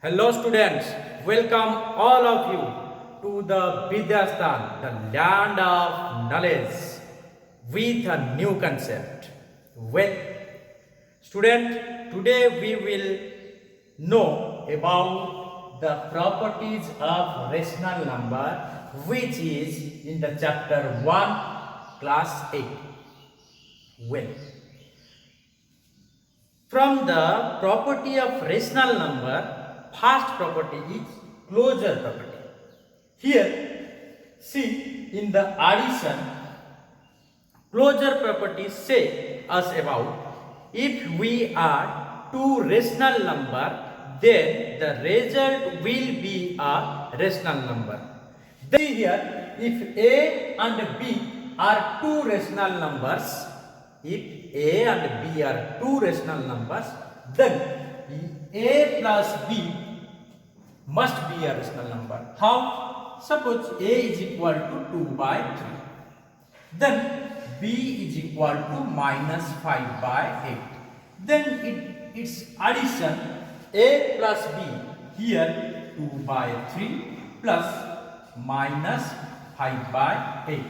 Hello students, welcome all of you to the Vidyasthan, the land of knowledge with a new concept. Well, student, today we will know about the properties of rational number which is in the chapter 1 class 8. Well, from the property of rational number, first property is closure property. Here, see in the addition, closure property say us about if we add two rational number, then the result will be a rational number. See here, if A and B are two rational numbers, if A and B are two rational numbers, then A plus B must be a rational number. How? Suppose A is equal to 2 by 3. Then B is equal to minus 5 by 8. Then its addition A plus B, here 2 by 3 plus minus 5 by 8.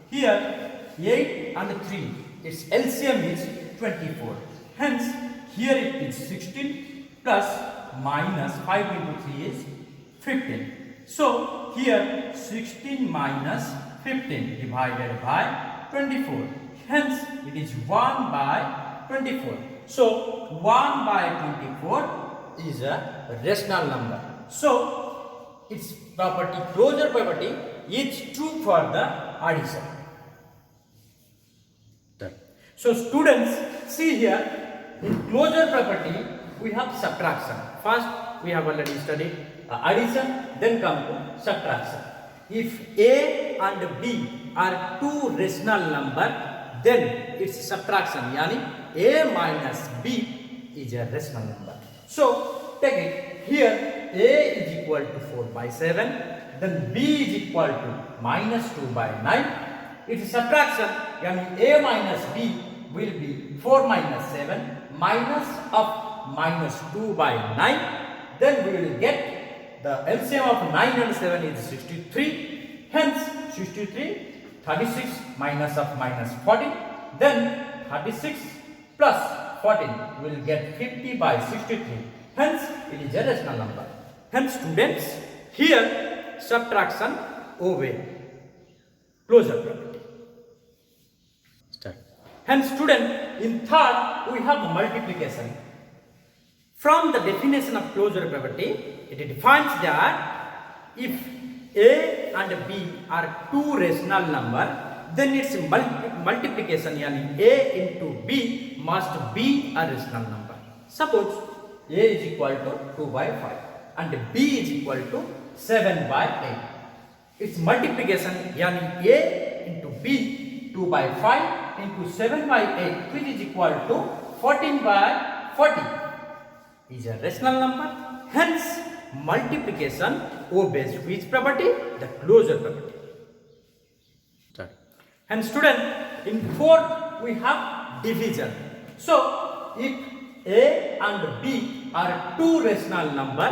Here 8 and 3, its LCM is 24. Hence here it is 16 plus minus 5 into 3 is 15. So here 16 minus 15 divided by 24. Hence it is 1 by 24. So 1 by 24 is a rational number. So its property, closure property, is true for the addition. So students, see here, in closure property we have subtraction. First we have already studied addition, then come to subtraction. If A and B are two rational number, then its subtraction, yani A minus B is a rational number. So take it, here A is equal to 4 by 7, then B is equal to minus 2 by 9. Its subtraction, yani A minus B will be 4 minus 7 minus of minus 2 by 9. Then we will get the LCM of 9 and 7 is 63. Hence 63, 36 minus of minus 14. Then 36 plus 14 will get 50 by 63. Hence it is a rational number. Hence students, here subtraction obey closure property. Start. Hence student, in third we have multiplication. From the definition of closure property, it defines that if A and B are two rational number, then its multiplication, yani A into B must be a rational number. Suppose A is equal to 2 by 5 and B is equal to 7 by 8. Its multiplication, yani A into B, 2 by 5 into 7 by 8, which is equal to 14 by 40, is a rational number. Hence multiplication obeys which property? The closure property. Start. And student, in fourth we have division. So if A and B are two rational number,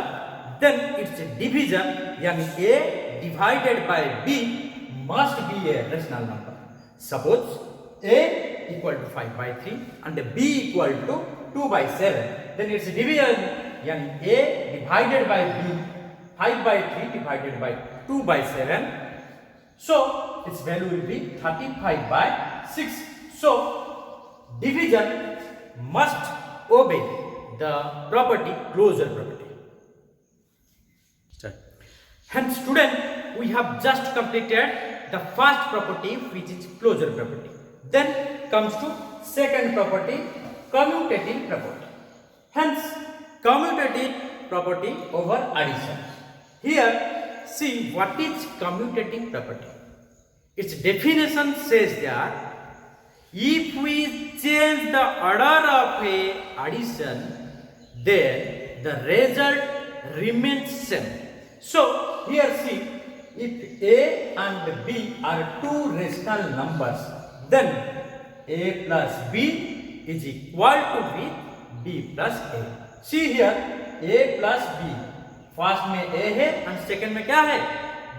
then its division, yani A divided by B must be a rational number. Suppose A equal to 5 by 3 and B equal to 2 by 7, then its division, yani A divided by B, 5 by 3 divided by 2 by 7. So its value will be 35 by 6. So division must obey the property closure property. Start. Hence student, we have just completed the first property, which is closure property. Then comes to second property, commutative property. Hence commutative property over addition. Here see what is commutative property. Its definition says that if we change the order of a addition, then the result remains same. So here see, if A and B are two rational numbers, then A plus B is equal to B plus A. See here, A plus B first में a है and second में क्या है,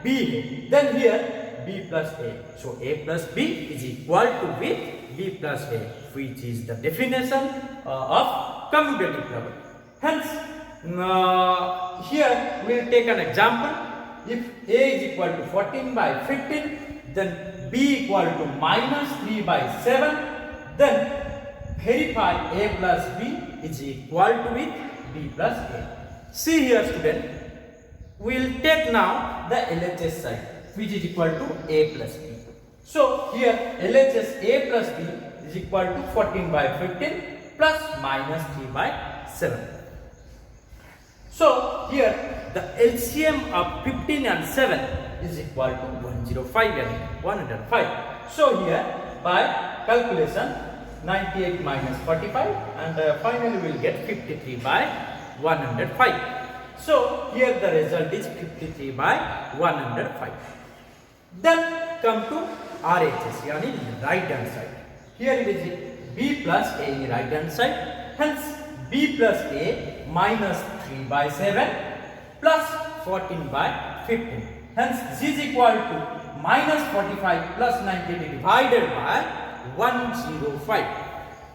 b है. Then here b plus a. So a plus b is equal to with b plus a, which is the definition of commutative property. Hence, here we will take an example. If a is equal to 14 by 15, then b equal to minus 3 by 7, then verify a plus b is equal to with b plus a. See here student, we will take now the LHS side, which is equal to a plus b. So here LHS a plus b is equal to 14 by 15 plus minus 3 by 7. So here the LCM of 15 and 7 is equal to 105 and 105. So here by calculation 98 minus 45 and finally we will get 53 by 105. So here the result is 53 by 105. Then come to RHS, yani right hand side. Here it is b plus a in right hand side. Hence b plus a minus 3 by 7 plus 14 by 15. Hence this is equal to minus 45 plus 90 divided by 105.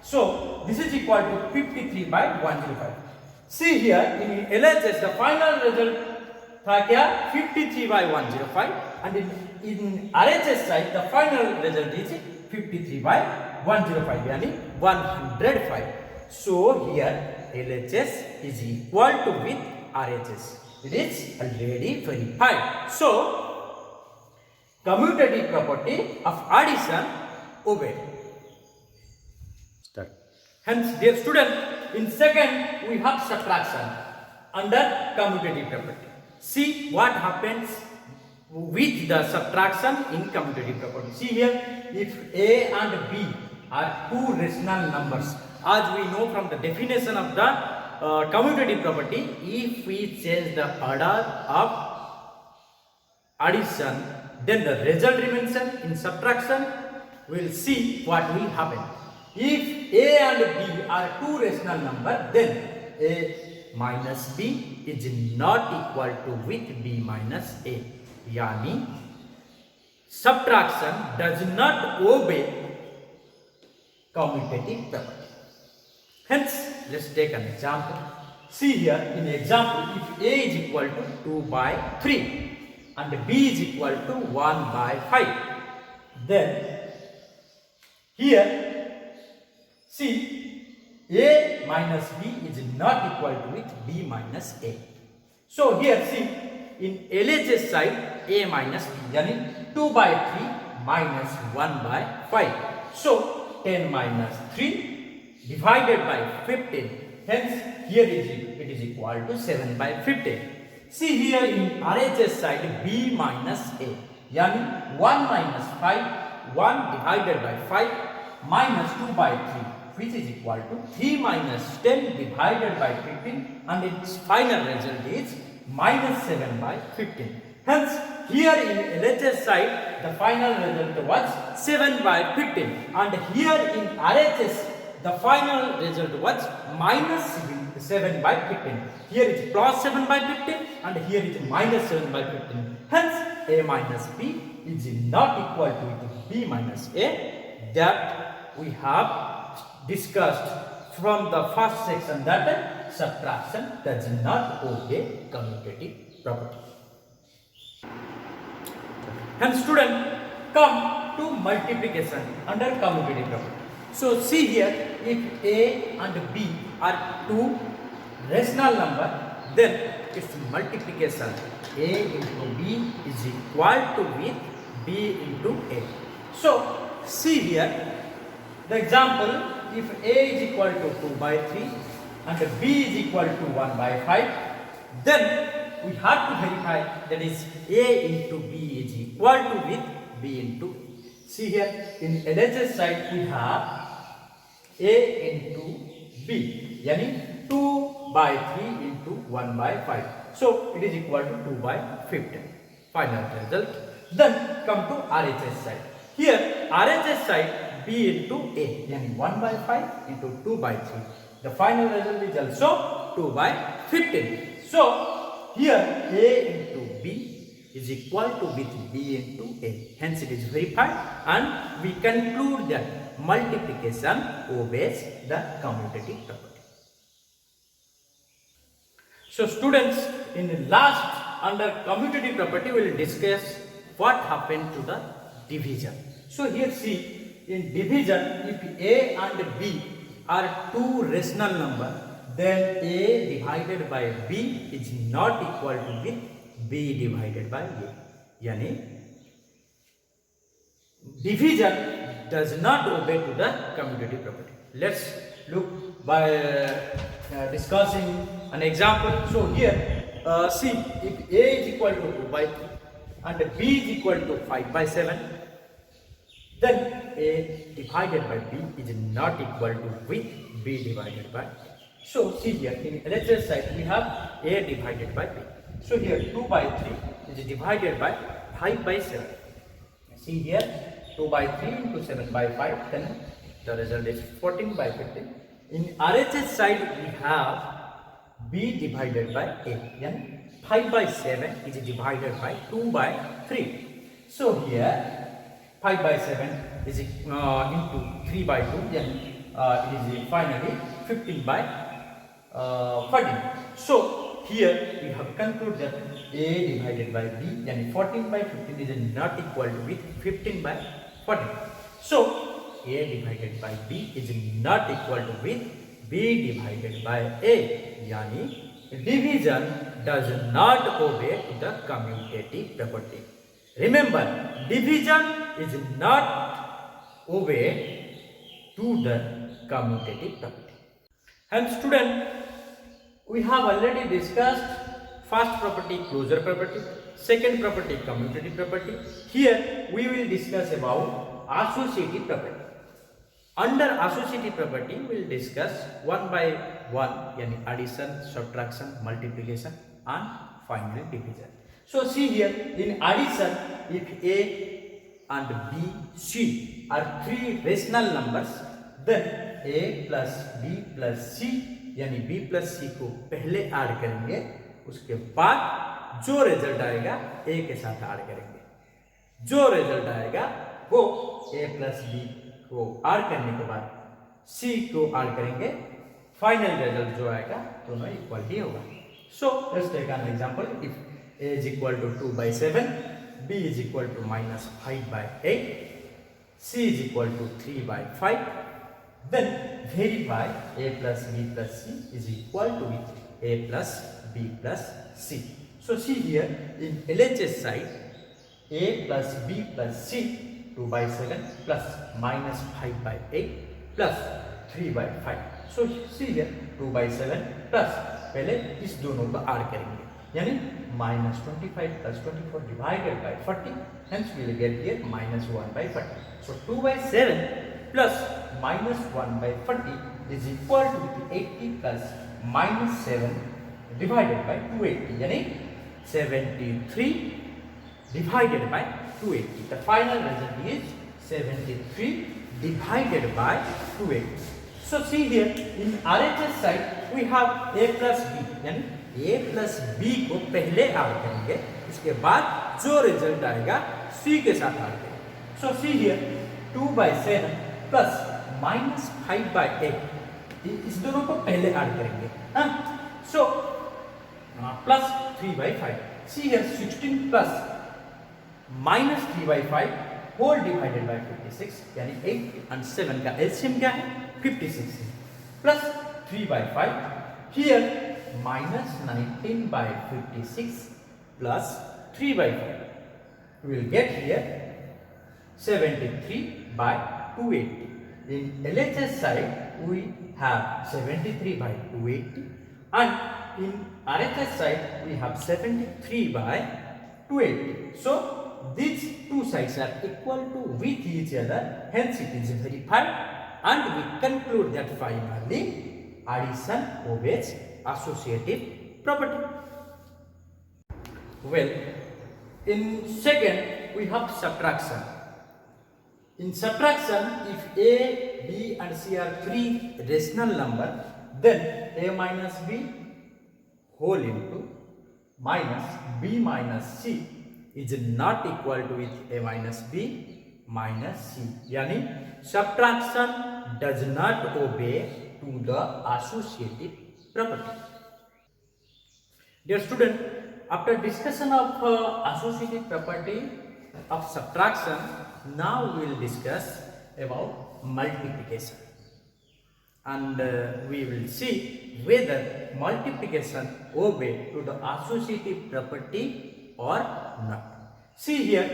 So this is equal to 53 by 105. See here in LHS the final result था क्या 53 by 105 and in RHS side the final result is 53 by 105 यानी 105. So here LHS is equal to with RHS. It is already verified. So commutative property of addition obeyed. Start. Hence dear student, in second we have subtraction under commutative property. See what happens with the subtraction in commutative property. See here, if a and b are two rational numbers, as we know from the definition of the commutative property, if we change the order of addition, then the result remains same. In subtraction, we will see what will happen. If a and b are two rational numbers, then a minus b is not equal to with b minus a. Yani subtraction does not obey commutative property. Hence, let's take an example. See here in example, if a is equal to 2 by 3 and b is equal to 1 by 5, then here see a minus b is not equal to with b minus a. So here see in LHS side a minus b, yani 2 by 3 minus 1 by 5. So 10 minus 3 divided by 15. Hence here it is equal to 7 by 15. See here in RHS side b minus a, yani 1 minus 5, 1 divided by 5 minus 2 by 3, which is equal to 3 minus 10 divided by 15, and its final result is minus 7 by 15. Hence here in LHS side the final result was 7 by 15, and here in RHS the final result was minus 7 by 15. Here it is plus 7 by 15 and here it is minus 7 by 15. Hence a minus b is not equal to b minus a, that we have discussed from the first section, that subtraction does not obey commutative property. And student, come to multiplication under commutative property. So see here, if a and b are two rational number, then its multiplication a into b is equal to with b into a. So see here the example, if a is equal to 2 by 3 and b is equal to 1 by 5, then we have to verify that is a into b is equal to with b into a. See here in LHS side we have a into b, yani 2 by 3 into 1 by 5. So it is equal to 2 by 15. Final result. Then come to RHS side. Here RHS side b into a, yani 1 by 5 into 2 by 3. The final result is also 2 by 15. So here A into B is equal to with B into A. Hence it is verified, and we conclude that multiplication obeys the commutative property. So students, in the last under commutative property we will discuss what happened to the division. So here see, in division, if A and B are two rational numbers, then A divided by B is not equal to with B divided by A. Yani division does not obey to the commutative property. Let's look by discussing an example. So here see, if A is equal to 2 by 3 and B is equal to 5 by 7, then A divided by B is not equal to with B divided by A. So see here, in LHS side we have A divided by B. So here 2 by 3 is divided by 5 by 7. See here, 2 by 3 into 7 by 5, then the result is 14 by 15. In RHS side we have B divided by A, then 5 by 7 is divided by 2 by 3. So here 5 by 7 is into 3 by 2, then it is finally 15 by 14. So here we have concluded that A divided by B, then 14 by 15 is not equal to with 15 by 14. So A divided by B is not equal to with B divided by A. Yani division does not obey to the commutative property. Remember, division is not obey to the commutative property. And student, we have already discussed first property, closure property, second property, commutative property. Here we will discuss about associative property. Under associative property we will discuss one by one, yani addition, subtraction, multiplication and finally division. So see here, in addition, if A and B, C are three rational numbers, then A plus B plus C, यानी B plus C को पहले add करेंगे, उसके बाद जो result आएगा A के साथ ऐड करेंगे. जो रिजल्ट आएगा वो A plus B को ऐड करने के बाद C को ऐड करेंगे. फाइनल रिजल्ट जो आएगा दोनों इक्वल ही होगा. So let's take an example. If A is equal to 2 by 7, B is equal to minus 5 by 8, C is equal to 3 by 5, then verify A plus B plus C is equal to with A plus B plus C. So see here, in LHS side, A plus B plus C, 2 by 7 plus minus 5 by 8 plus 3 by 5. So see here, 2 by 7 plus, पहले इस दोनों को add करेंगे, यानी minus 25 plus 24 divided by 40, hence we will get here minus 1 by 40. So 2 by 7 plus minus 1 by 40 is equal to 80 plus minus 7 divided by 280, यानी 73 divided by 280. The final result is 73 divided by 280. So see here, in RHS side we have A plus B, यानी A plus B को पहले add करेंगे, इसके बाद जो result आएगा C के साथ ऐड करेंगे. So see here, 2 by 7 plus minus 5 by 8, इस दोनों को पहले ऐड करेंगे. So plus 3 by 5. See here, 16 plus minus 3 by 5 whole divided by 56, यानी 8 and 7 का LCM क्या है? 56 plus 3 by 5. Here minus 19 by 56 plus 3 by 5. We will get here 73 by 280. In LHS side we have 73 by 280, and in RHS side we have 73 by 280. So these two sides are equal to with each other, hence it is verified, and we conclude that finally addition obeys associative property. Well, in second we have subtraction. In subtraction, if A, B and C are three rational number, then A minus B whole into minus b minus c is not equal to with a minus b minus c. यानी subtraction does not obey to the associative property. Dear student, after discussion of associative property of subtraction, now we will discuss about multiplication, and we will see whether multiplication obey to the associative property or not. See here,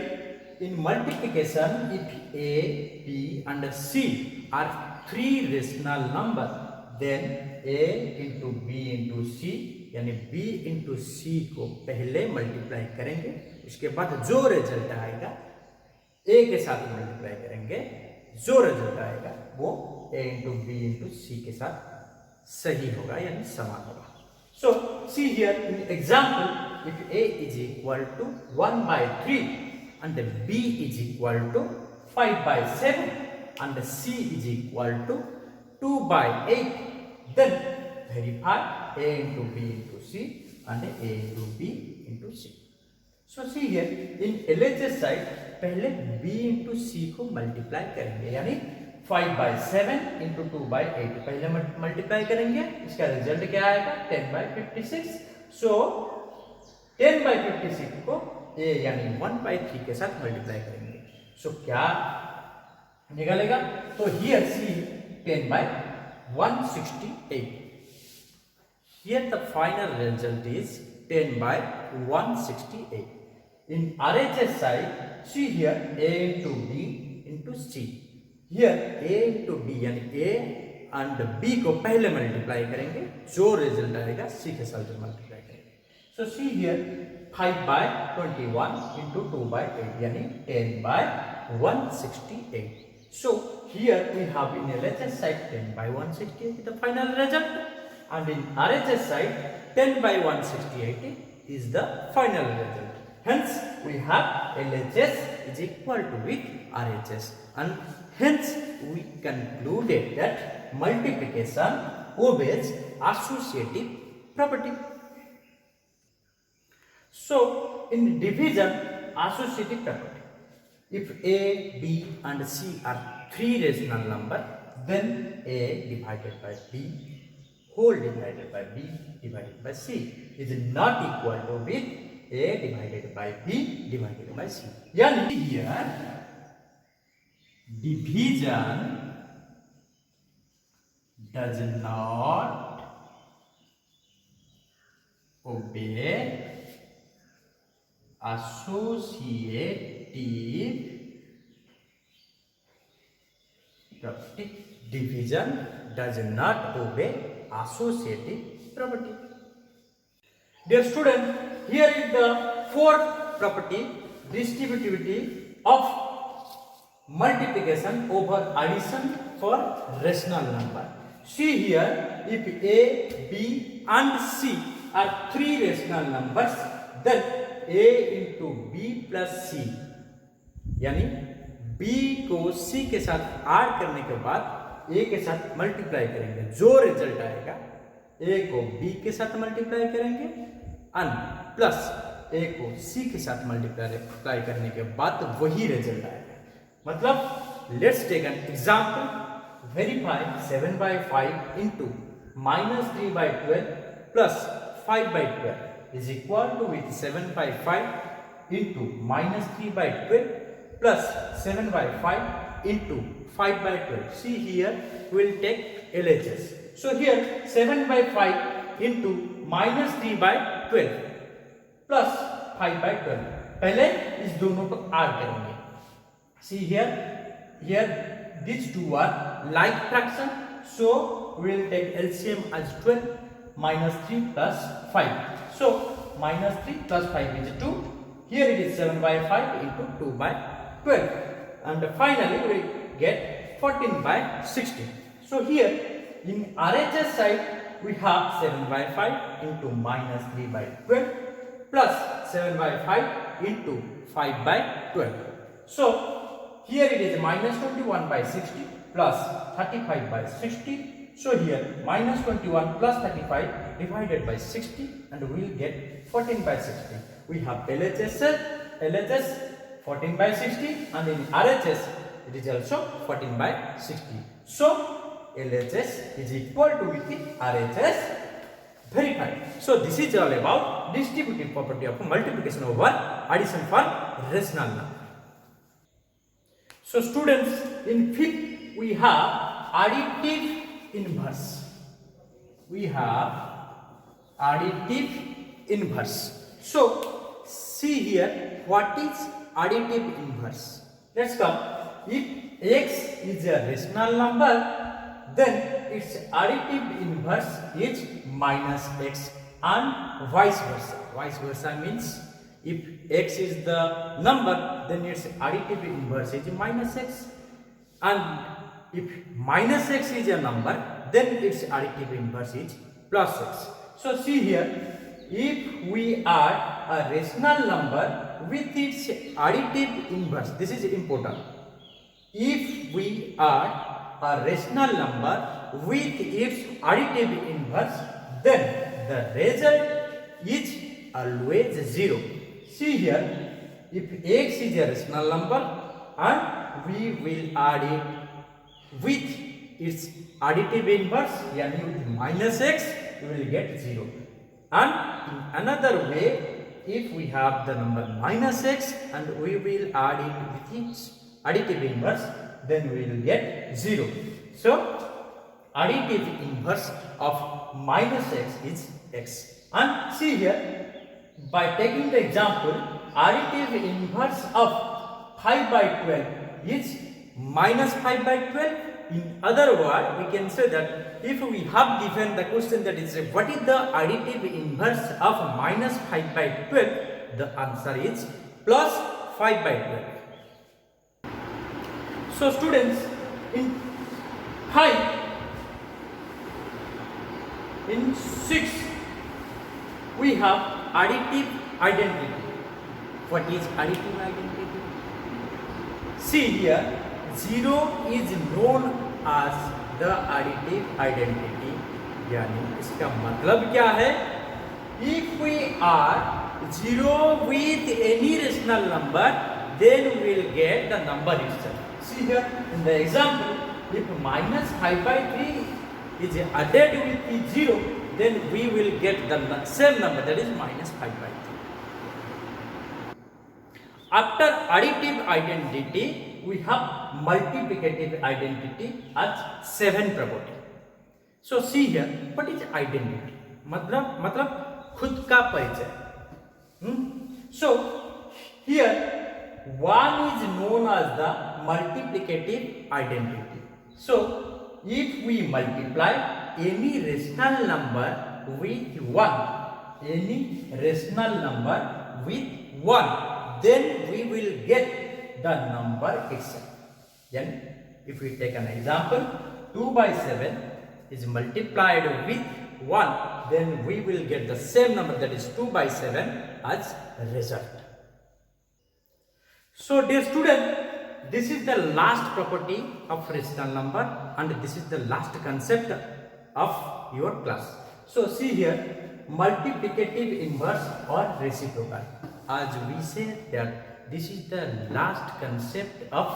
in multiplication, if a, b and c are three rational numbers, then a into b into c, यानी b into c को पहले multiply करेंगे, उसके बाद जो result आएगा a के साथ मल्टीप्लाई करेंगे, जो रिजल्ट आएगा वो a into b into c के साथ सही होगा, यानी समान होगा. So see here in example, if a is equal to 1 by 3 and b is equal to 5 by 7 and c is equal to 2 by 8, then verify a into b into c and a into b into c. So see here in LHS side पहले b into c को multiply करेंगे, यानी 5 by 7 into 2 by 8 पहले multiply करेंगे, इसका result क्या आएगा 10 by 56. So 10 by 56 को a यानी 1 by 3 के साथ मल्टीप्लाई करेंगे. So क्या निकलेगा? तो here see 10 by 168. Here the final result is 10 by 168. In RHS side, see here a into b into c. Here a into b यानी a and b को पहले मल्टीप्लाई करेंगे, जो रिजल्ट आएगा c के साथ मल्टीप्लाई करेंगे. So see here 5 by 21 into 2 by 8 यानी 10 by 168. So here we have in LHS side 10 by 168 the final result, and in RHS side 10 by 168 is the final result. Hence we have LHS is equal to with RHS, and hence we concluded that multiplication obeys associative property. So in division, associative property, if a, b and c are three rational numbers, then a divided by b whole divided by b divided by c is not equal to with a divided by b divided by c. यानी here division does not obey associative property. Division does not obey associative property. Dear student, here is the fourth property, distributivity of multiplication over addition for rational number. See here, if a, b and c are three rational numbers, then a into b plus c, यानी b को c के साथ add करने के बाद a के साथ multiply करेंगे, जो रिजल्ट आएगा a को b के साथ मल्टीप्लाई करेंगे and प्लस a को c के साथ मल्टीप्लाई करने के बाद वही रिजल्ट आएगा. मतलब let's take an example, verify 7 by 5 into minus 3 by 12 plus 5 by 12 is equal to with 7 by 5 into minus 3 by 12 plus 7 by 5 into 5 by 12. See here we will take LHS. So here 7 by 5 into minus 3 by 12 plus 5 by 12. पहले इस दोनों को add करेंगे. See here these two are like fraction, so we will take LCM as 12 minus 3 plus 5. So minus 3 plus 5 is 2. Here it is 7 by 5 into 2 by 12, and finally we get 14 by 16. So here in RHS side we have 7 by 5 into minus 3 by 12 plus 7 by 5 into 5 by 12. So here it is minus 21 by 60 plus 35 by 60. So here minus 21 plus 35 divided by 60 and we will get 14 by 60. We have LHS 14 by 60 and in RHS it is also 14 by 60. So LHS is equal to with the RHS verified. So this is all about distributive property of multiplication over addition for rational number. So students, in fifth we have additive inverse. We have additive inverse. So see here what is additive inverse. Let's come. If x is a rational number, then its additive inverse is minus x and vice versa. Vice versa means if x is the number, then its additive inverse is minus x, and if minus x is a number, then its additive inverse is plus x. So see here, if we add a rational number with its additive inverse, this is important. If we add a rational number with its additive inverse, then the result is always 0. See here, if x is a rational number and we will add it with its additive inverse, yani with minus x, we will get 0. And in another way, if we have the number minus x and we will add it with its additive inverse, then we will get 0. So additive inverse of minus x is x. And see here, by taking the example, additive inverse of 5 by 12 is minus 5 by 12. In other words, we can say that if we have given the question that is what is the additive inverse of minus 5 by 12, the answer is plus 5 by 12. So students, in 5, in 6, we have additive identity. What is additive identity? See here, 0 is known as the additive identity. यानी इसका मतलब क्या है? If we add 0 with any rational number, then we will get the number itself. See here in the example, if minus 5 by 3 is added with the 0, then we will get the same number, that is minus 5 by 3. After additive identity, we have multiplicative identity as 7 property. So see here, what is identity? मतलब खुद का परिचय. So here 1 is known as the multiplicative identity. So if we multiply any rational number with 1, any rational number with 1, then we will get the number itself. Then if we take an example, 2 by 7 is multiplied with 1, then we will get the same number, that is 2 by 7 as result. So dear student, this is the last property of rational number and this is the last concept of your class. So see here, multiplicative inverse or reciprocal. As we say that this is the last concept of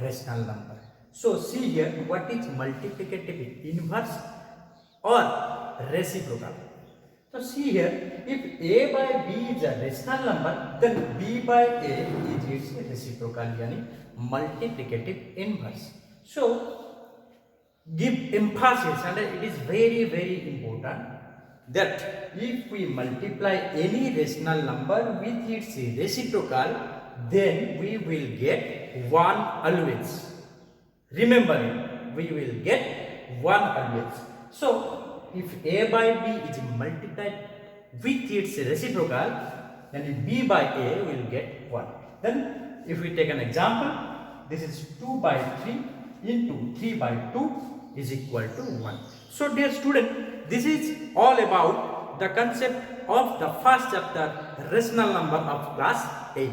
rational number. So see here, what is multiplicative inverse or reciprocal? So see here, if a by b is a rational number, then b by a is its reciprocal, yani multiplicative inverse. So give emphasis, and it is very important, that if we multiply any rational number with its reciprocal, then we will get 1 always. Remember it, we will get 1 always. So if a by b is multiplied with its reciprocal, then b by a will get 1. Then if we take an example, this is 2 by 3 into 3 by 2 is equal to 1. So dear student, this is all about the concept of the first chapter, rational number, of class 8.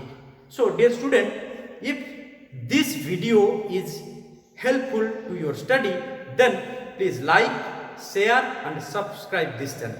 So dear student, if this video is helpful to your study, then please like, share and subscribe this channel.